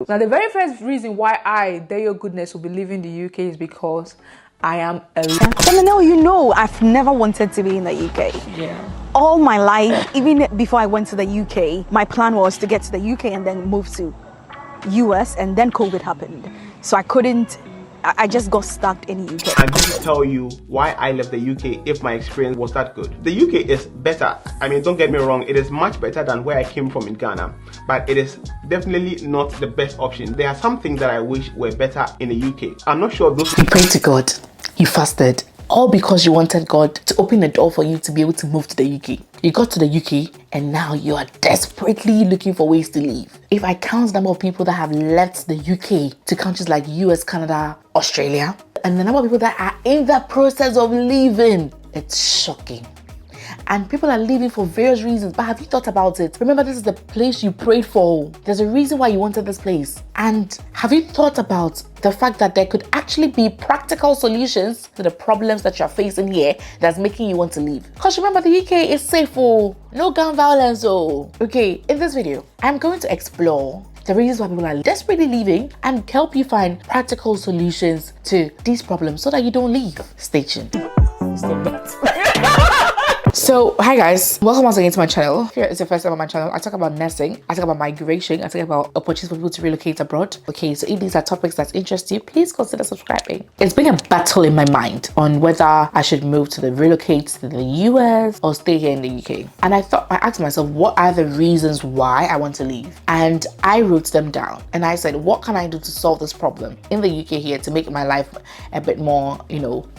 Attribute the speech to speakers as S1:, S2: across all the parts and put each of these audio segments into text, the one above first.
S1: Now, the very first reason why I, dare your goodness, will be leaving the UK is because I am alone.
S2: Emmanuel, you know I've never wanted to be in the UK.
S1: Yeah.
S2: All my life, even before I went to the UK, my plan was to get to the UK and then move to US, and then COVID happened. So I just got stuck in the UK.
S3: I'm going to tell you why I left the UK if my experience was that good. The UK is better. I mean, don't get me wrong, it is much better than where I came from in Ghana, but it is definitely not the best option. There are some things that I wish were better in the UK. I'm not sure those...
S4: You prayed to God, you fasted, all because you wanted God to open the door for you to be able to move to the UK. You got to the UK and now you are desperately looking for ways to leave. If I count the number of people that have left the UK to countries like US, Canada, Australia, and the number of people that are in the process of leaving, it's shocking. And people are leaving for various reasons, but have you thought about it? Remember, this is the place you prayed for. There's a reason why you wanted this place. And have you thought about the fact that there could actually be practical solutions to the problems that you're facing here that's making you want to leave? Because remember, the UK is safe, no gun violence. Okay, in this video, I'm going to explore the reasons why people are desperately leaving and help you find practical solutions to these problems so that you don't leave. Stay tuned. So, hi guys, welcome once again to my channel. If it's your first time on my channel, I talk about nursing, I talk about migration, I talk about opportunities for people to relocate abroad. Okay, so if these are topics that interest you, please consider subscribing. It's been a battle in my mind on whether I should relocate to the US or stay here in the UK. And I asked myself, what are the reasons why I want to leave? And I wrote them down and I said, what can I do to solve this problem in the UK here to make my life a bit more,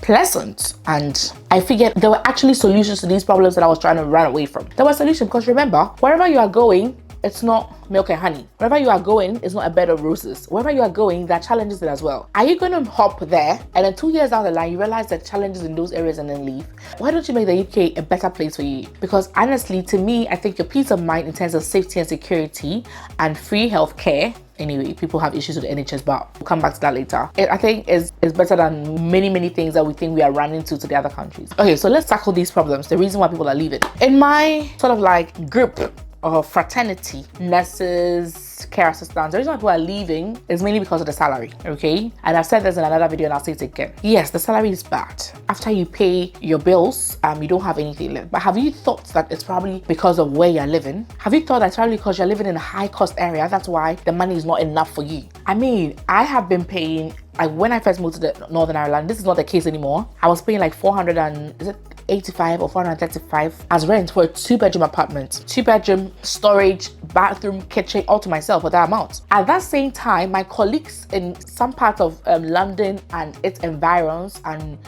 S4: pleasant? And I figured there were actually solutions to these problems that I was trying to run away from. There were solutions because remember, wherever you are going, it's not milk and honey. Wherever you are going, it's not a bed of roses. Wherever you are going, there are challenges there as well. Are you going to hop there and then 2 years down the line, you realize the challenges in those areas and then leave? Why don't you make the UK a better place for you? Because honestly, to me, I think your peace of mind in terms of safety and security and free healthcare. Anyway, people have issues with the NHS, but we'll come back to that later. I think is better than many things that we think we are running to the other countries. Okay, so let's tackle these problems, the reason why people are leaving. In my sort of like group or fraternity, nurses, care assistants, the reason why people are leaving is mainly because of the salary, okay? And I've said this in another video and I'll say it again. Yes, the salary is bad. After you pay your bills, you don't have anything left. But have you thought that it's probably because of where you're living? Have you thought that it's probably because you're living in a high cost area? That's why the money is not enough for you. I mean, I have been paying, like when I first moved to Northern Ireland, this is not the case anymore. I was paying like 485 or 435 as rent for a 2-bedroom apartment. 2-bedroom, storage, bathroom, kitchen, all to myself for that amount. At that same time, my colleagues in some parts of London and its environs and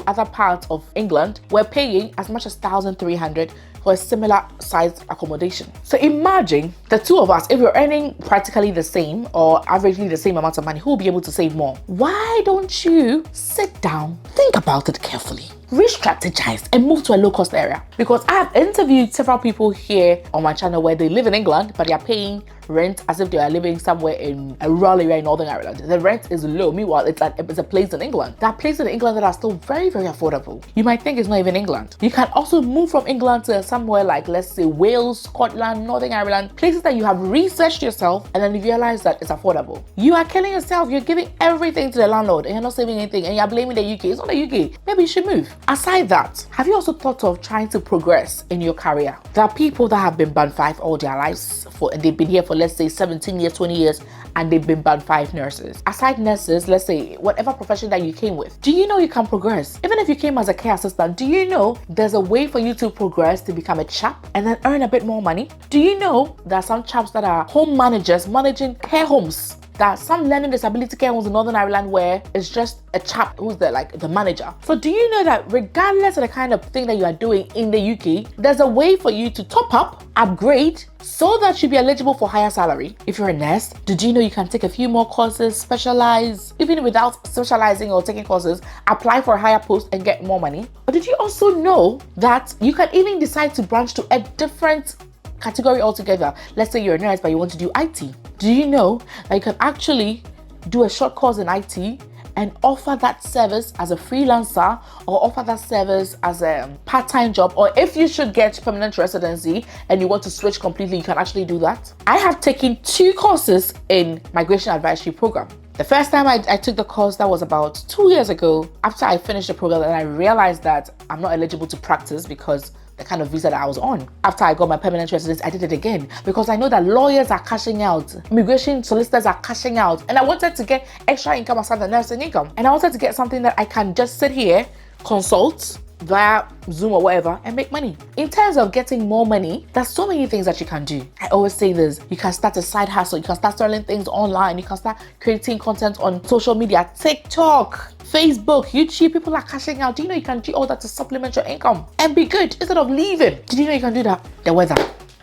S4: other parts of England were paying as much as 1,300 for a similar sized accommodation. So imagine the two of us, if we're earning practically the same or averagely the same amount of money, who will be able to save more? Why don't you sit down, think about it carefully, re-strategize and move to a low-cost area? Because I have interviewed several people here on my channel where they live in England, but they are paying rent as if they are living somewhere in a rural area in Northern Ireland. The rent is low. Meanwhile, it's a place in England. There are places in England that are still very affordable. You might think it's not even England. You can also move from England to somewhere like, let's say, Wales, Scotland, Northern Ireland, places that you have researched yourself and then you realize that it's affordable. You are killing yourself. You're giving everything to the landlord and you're not saving anything and you're blaming the UK. It's not the UK. Maybe you should move. Aside that, have you also thought of trying to progress in your career? There are people that have been band 5 all their lives and they've been here for, let's say, 17 years, 20 years, and they've been band 5 nurses. Aside nurses, let's say, whatever profession that you came with, do you know you can progress? Even if you came as a care assistant, do you know there's a way for you to progress to become a chap and then earn a bit more money? Do you know there are some chaps that are home managers managing care homes? There are some learning disability care homes in Northern Ireland where it's just a chap who's the manager. So do you know that regardless of the kind of thing that you are doing in the UK, there's a way for you to top up, upgrade, so that you'll be eligible for higher salary? If you're a nurse, did you know you can take a few more courses, specialize, even without specializing or taking courses, apply for a higher post and get more money? Or did you also know that you can even decide to branch to a different category altogether? Let's say you're a nurse but you want to do IT. Do you know that you can actually do a short course in IT and offer that service as a freelancer or offer that service as a part-time job, or if you should get permanent residency and you want to switch completely, you can actually do that. I have taken 2 courses in migration advisory program. The first time I took the course, that was about 2 years ago. After I finished the program, and I realized that I'm not eligible to practice because the kind of visa that I was on. After I got my permanent residence, I did it again because I know that lawyers are cashing out, immigration solicitors are cashing out, and I wanted to get extra income aside the nursing income. And I wanted to get something that I can just sit here, consult via Zoom or whatever, and make money. In terms of getting more money, there's so many things that you can do. I always say this: you can start a side hustle, you can start selling things online, you can start creating content on social media, TikTok, Facebook, YouTube. People are cashing out. Do you know you can do all that to supplement your income and be good instead of leaving? Did you know you can do that? The weather.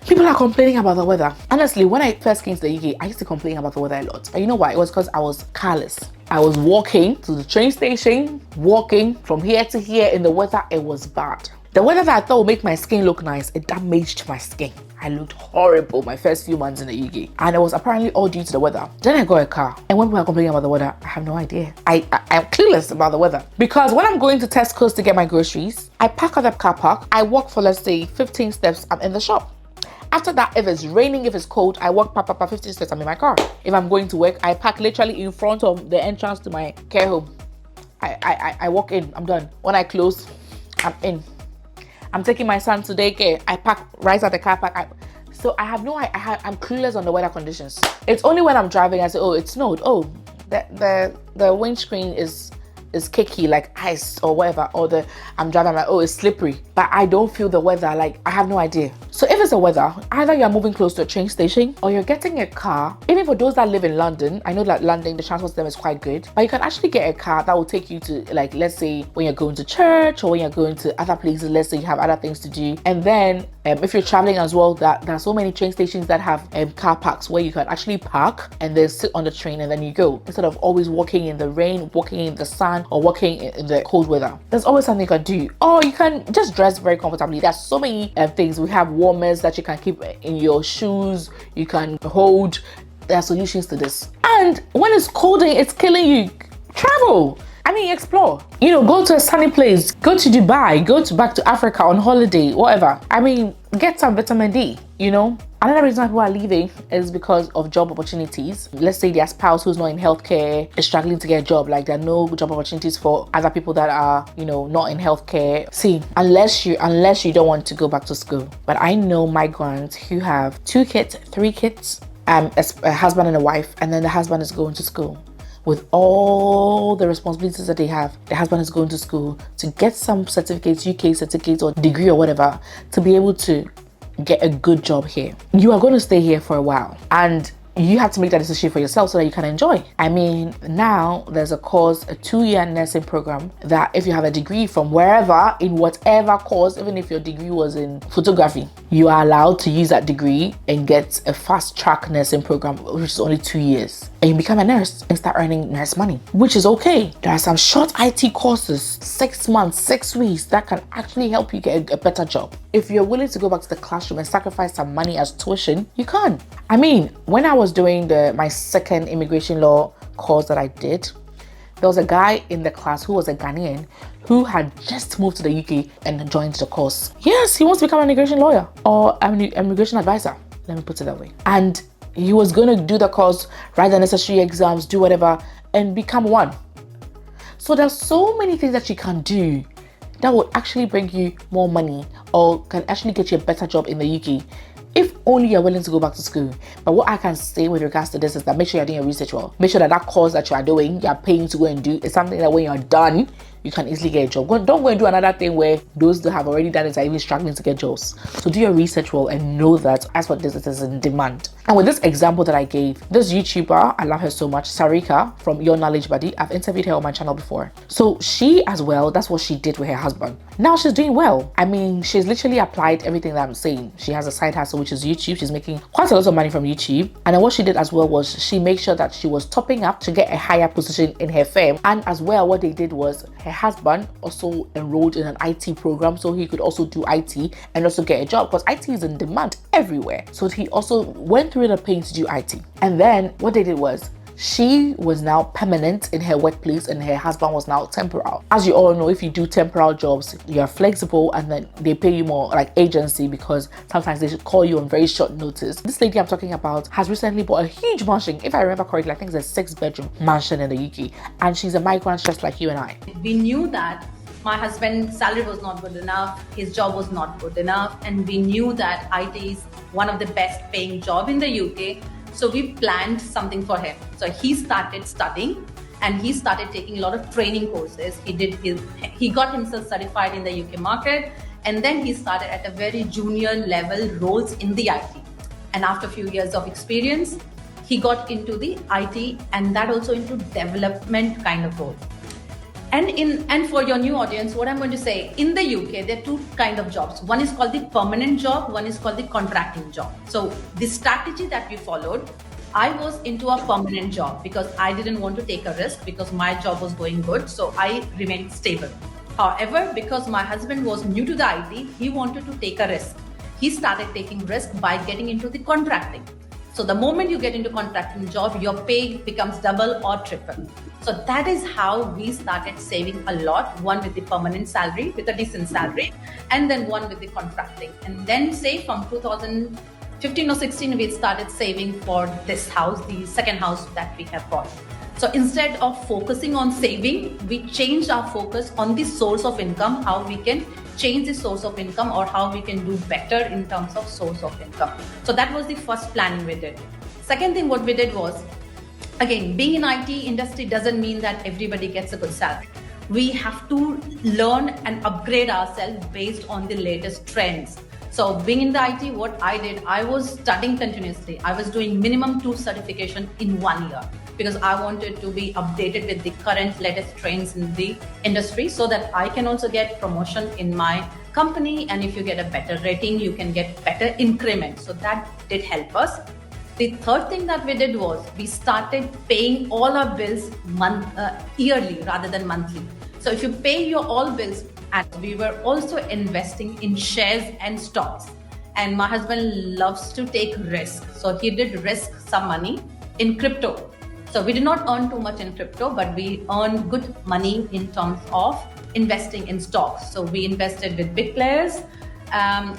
S4: People are complaining about the weather. Honestly, when I first came to the UK, I used to complain about the weather a lot. But you know why? It was because I was careless. I was walking to the train station, walking from here to here in the weather. It was bad. The weather that I thought would make my skin look nice, it damaged my skin. I looked horrible my first few months in the UK, and it was apparently all due to the weather. Then I got a car, and when people are complaining about the weather, I have no idea. I'm clueless about the weather, because when I'm going to Tesco's to get my groceries, I park at the car park, I walk for, let's say, 15 steps, I'm in the shop. After that, if it's raining, if it's cold, I walk 15 steps, I'm in my car. If I'm going to work, I park literally in front of the entrance to my care home. I walk in, I'm done. When I close, I'm in. I'm taking my son to daycare, I park right at the car park. So I have I'm clueless on the weather conditions. It's only when I'm driving I say, oh, it snowed. Oh, the windscreen is cakey, like ice or whatever, or I'm driving, I'm like, oh, it's slippery, but I don't feel the weather. Like, I have no idea. So if it's the weather, either you're moving close to a train station or you're getting a car. Even for those that live in London, I know that London, the transport system is quite good, but you can actually get a car that will take you to, like, let's say when you're going to church or when you're going to other places, let's say you have other things to do. And then if you're traveling as well, that there are so many train stations that have car parks where you can actually park and then sit on the train and then you go, instead of always walking in the rain, walking in the sun, or walking in the cold weather. There's always something you can do. Or you can just dress very comfortably. There's so many things. We have warmers that you can keep in your shoes, you can hold. There are solutions to this. And when it's cold and it's killing you, travel. I mean, explore. You know, go to a sunny place, go to Dubai, go back to Africa on holiday, whatever. I mean, get some vitamin D, you know. Another reason why people are leaving is because of job opportunities. Let's say their spouse who's not in healthcare is struggling to get a job. Like, there are no job opportunities for other people that are, you know, not in healthcare. See, unless you don't want to go back to school. But I know migrants who have 2 kids, 3 kids, a husband and a wife, and then the husband is going to school. With all the responsibilities that they have, the husband is going to school to get some certificates, UK certificates or degree or whatever, to be able to get a good job here. You are going to stay here for a while, and you have to make that decision for yourself so that you can enjoy. I mean, now there's a course, a 2-year nursing program, that if you have a degree from wherever, in whatever course, even if your degree was in photography, you are allowed to use that degree and get a fast track nursing program, which is only 2 years. And you become a nurse and start earning nurse money, which is okay. There are some short IT courses, 6 months, 6 weeks, that can actually help you get a better job. If you're willing to go back to the classroom and sacrifice some money as tuition, you can. I mean, when I was doing my second immigration law course that I did, there was a guy in the class who was a Ghanaian who had just moved to the UK and joined the course. Yes, he wants to become an immigration lawyer or an immigration advisor. Let me put it that way. And he was going to do the course, write the necessary exams, do whatever, and become one. So there's so many things that you can do that will actually bring you more money or can actually get you a better job in the UK, if only you're willing to go back to school. But what I can say with regards to this is that make sure you're doing your research well. Make sure that course that you are doing, you're paying to go and do, is something that when you're done, you can easily get a job. Don't go and do another thing where those that have already done it are even struggling to get jobs. So do your research well and know that as for this, it is in demand. And with this example that I gave, this YouTuber, I love her so much, Sarika from Your Knowledge Buddy, I've interviewed her on my channel before. So she as well, that's what she did with her husband. Now she's doing well. I mean, she's literally applied everything that I'm saying. She has a side hustle, which is YouTube. She's making quite a lot of money from YouTube. And then what she did as well was she made sure that she was topping up to get a higher position in her firm. And as well, what they did was her husband also enrolled in an IT program so he could also do IT and also get a job, because IT is in demand everywhere. So he also went through the pain to do IT. And then what they did was She was now permanent in her workplace and her husband was now temporal. As you all know, if you do temporal jobs, you're flexible and then they pay you more like agency, because sometimes they should call you on very short notice. This lady I'm talking about has recently bought a huge mansion. If I remember correctly, I think it's a 6-bedroom mansion in the UK, and she's a migrant just like you and I.
S5: We knew that my husband's salary was not good enough, his job was not good enough, and we knew that IT is one of the best paying job in the UK. So we planned something for him. So he started studying and he started taking a lot of training courses. He got himself certified in the UK market, and then he started at a very junior level roles in the IT. And after a few years of experience, he got into the IT, and that also into development kind of role. And for your new audience, what I'm going to say, in the UK, there are two kind of jobs. One is called the permanent job, one is called the contracting job. So the strategy that we followed, I was into a permanent job because I didn't want to take a risk because my job was going good. So I remained stable. However, because my husband was new to the IT, he wanted to take a risk. He started taking risk by getting into the contracting. So the moment you get into contracting job, your pay becomes double or triple. So that is how we started saving a lot, one with the permanent salary, with a decent salary, and then one with the contracting. And then say from 2015 or 16, we started saving for this house, the second house that we have bought. So instead of focusing on saving, we changed our focus on the source of income, how we can change the source of income or how we can do better in terms of source of income. So that was the first planning we did. Second thing what we did was, again, being in IT industry doesn't mean that everybody gets a good salary. We have to learn and upgrade ourselves based on the latest trends. So being in the IT, what I did, I was studying continuously. I was doing minimum 2 certification in 1 year because I wanted to be updated with the current latest trends in the industry so that I can also get promotion in my company. And if you get a better rating, you can get better increment. So that did help us. The third thing that we did was we started paying all our bills yearly rather than monthly. So if you pay your all bills, and we were also investing in shares and stocks. And my husband loves to take risk. So he did risk some money in crypto. So we did not earn too much in crypto, but we earned good money in terms of investing in stocks. So we invested with big players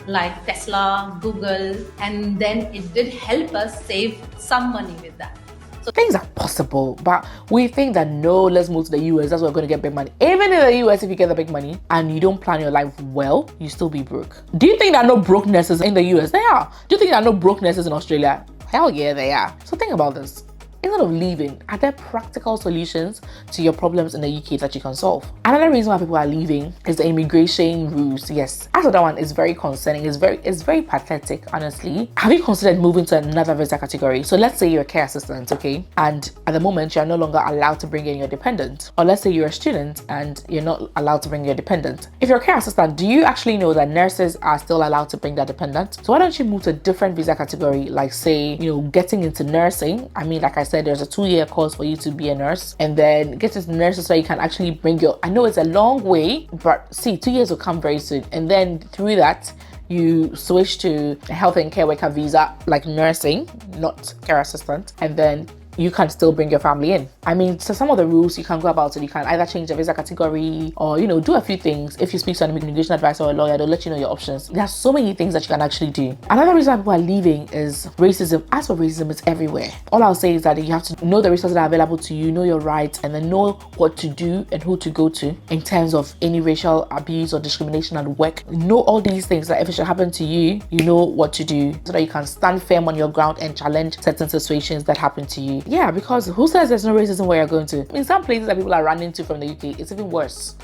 S5: like Tesla, Google, and then it did help us save some money with that.
S4: So things are possible, but we think that no, let's move to the US, that's where we're going to get big money. Even in the US, if you get the big money and you don't plan your life well, you still be broke. Do you think there are no broke nurses in the US? They are. Do you think there are no broke nurses in Australia? Hell yeah, they are. So think about this. Instead of leaving, are there practical solutions to your problems in the UK that you can solve? Another reason why people are leaving is the immigration rules. Yes, as for that one, is very concerning. It's very pathetic, honestly. Have you considered moving to another visa category? So let's say you're a care assistant, okay? And at the moment, you're no longer allowed to bring in your dependent. Or let's say you're a student and you're not allowed to bring your dependent. If you're a care assistant, do you actually know that nurses are still allowed to bring their dependent? So why don't you move to a different visa category, like say, getting into nursing? I mean, like I said, there's a 2-year course for you to be a nurse, and then get into nursing so you can actually bring your, I know it's a long way, but see, 2 years will come very soon. And then through that, you switch to a health and care worker visa, like nursing, not care assistant, and then you can still bring your family in. I mean, so some of the rules you can go about it, you can either change the visa category or, do a few things. If you speak to an immigration advisor or a lawyer, they'll let you know your options. There are so many things that you can actually do. Another reason people are leaving is racism. As for racism, it's everywhere. All I'll say is that you have to know the resources that are available to you, know your rights, and then know what to do and who to go to in terms of any racial abuse or discrimination at work. Know all these things that if it should happen to you, you know what to do so that you can stand firm on your ground and challenge certain situations that happen to you. Yeah, because who says there's no racism where you're going to? In some places that people are running to from the UK, it's even worse.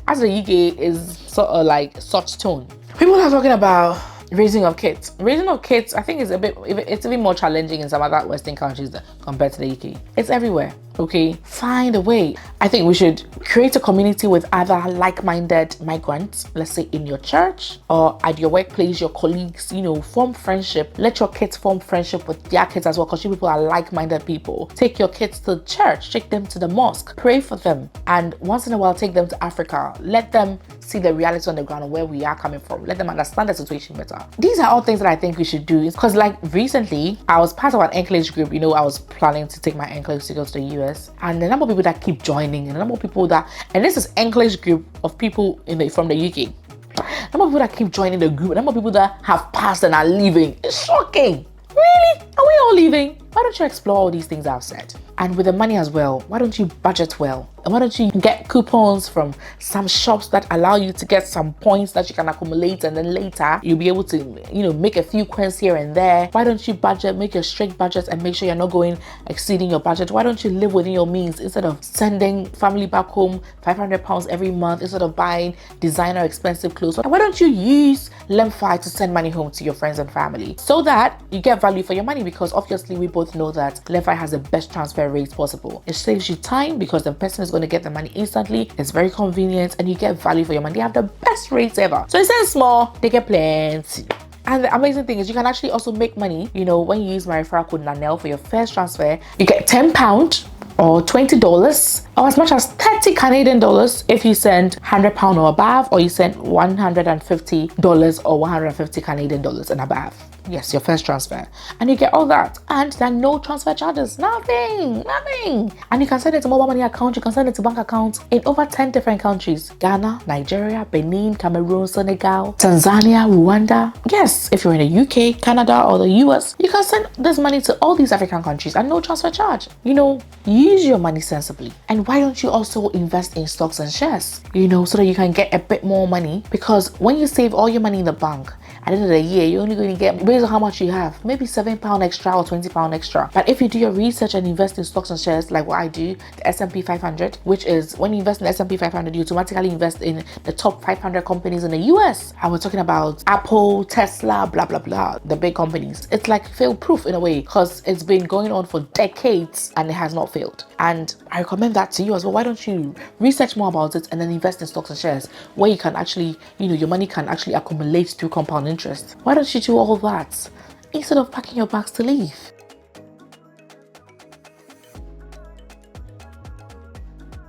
S4: As the UK is sort of like such tone. People are talking about raising of kids. Raising of kids, I think it's a bit more challenging in some other Western countries compared to the UK. It's everywhere. Okay, find a way. I think we should create a community with other like-minded migrants, let's say in your church or at your workplace, your colleagues, form friendship. Let your kids form friendship with their kids as well, because you people are like-minded people. Take your kids to church, take them to the mosque, pray for them, and once in a while take them to Africa. Let them see the reality on the ground and where we are coming from. Let them understand the situation better. These are all things that I think we should do, because like recently I was part of an enclave group. I was planning to take my enclave to go to the US, and the number of people that keep joining, and the number of people that, and this is enclave group of people from the UK, the number of people that keep joining the group, the number of people that have passed and are leaving, it's shocking. Really? Are we all leaving? Why don't you explore all these things I've said? And with the money as well, why don't you budget well? And why don't you get coupons from some shops that allow you to get some points that you can accumulate, and then later you'll be able to, make a few coins here and there. Why don't you budget, make a strict budget, and make sure you're not going exceeding your budget? Why don't you live within your means instead of sending family back home £500 every month, instead of buying designer expensive clothes? And why don't you use Lemfi to send money home to your friends and family so that you get value for your money? Because obviously we both know that Lemfi has the best transfer rates possible. It saves you time because the person is going to get the money instantly. It's very convenient and you get value for your money. They have the best rates ever. So instead of small, they get plenty. And the amazing thing is you can actually also make money, when you use my referral code Nanel for your first transfer. You get £10 or $20 or as much as 30 Canadian dollars if you send £100 or above, or you send $150 or 150 Canadian dollars and above. Yes, your first transfer, and you get all that, and there are no transfer charges, nothing. And you can send it to mobile money account, you can send it to bank accounts in over 10 different countries: Ghana, Nigeria, Benin, Cameroon, Senegal, Tanzania, Rwanda. Yes, if you're in the UK, Canada, or the US, you can send this money to all these African countries and no transfer charge. Use your money sensibly. And why don't you also invest in stocks and shares, so that you can get a bit more money? Because when you save all your money in the bank, at the end of the year, you're only going to get, based on how much you have, maybe £7 extra or £20 extra. But if you do your research and invest in stocks and shares, like what I do, the S&P 500, which is when you invest in the S&P 500, you automatically invest in the top 500 companies in the US. And we're talking about Apple, Tesla, blah, blah, blah, the big companies. It's like fail proof in a way, because it's been going on for decades and it has not failed. And I recommend that to you as well. Why don't you research more about it and then invest in stocks and shares where you can actually, your money can actually accumulate through compound interest? Why don't you do all that instead of packing your bags to leave?